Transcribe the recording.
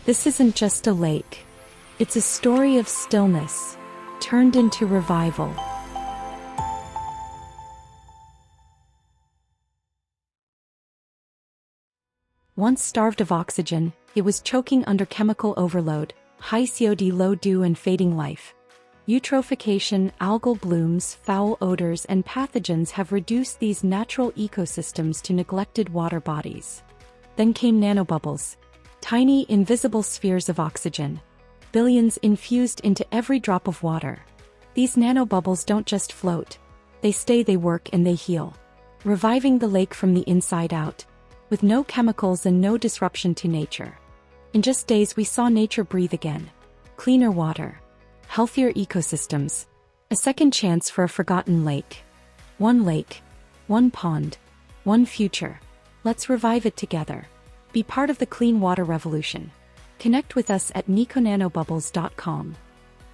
This isn't just a lake. It's a story of stillness, turned into revival. Once starved of oxygen, it was choking under chemical overload, high COD, low dew and fading life. Eutrophication, algal blooms, foul odors and pathogens have reduced these natural ecosystems to neglected water bodies. Then came nanobubbles, tiny invisible spheres of oxygen, billions infused into every drop of water. These nanobubbles don't just float. They stay, they work and they heal, reviving the lake from the inside out, with no chemicals and no disruption to nature. In just days we saw nature breathe again. Cleaner water, healthier ecosystems, a second chance for a forgotten lake. One lake, one pond, one future. Let's revive it together. Be part of the clean water revolution. Connect with us at NICONanobubbles.com.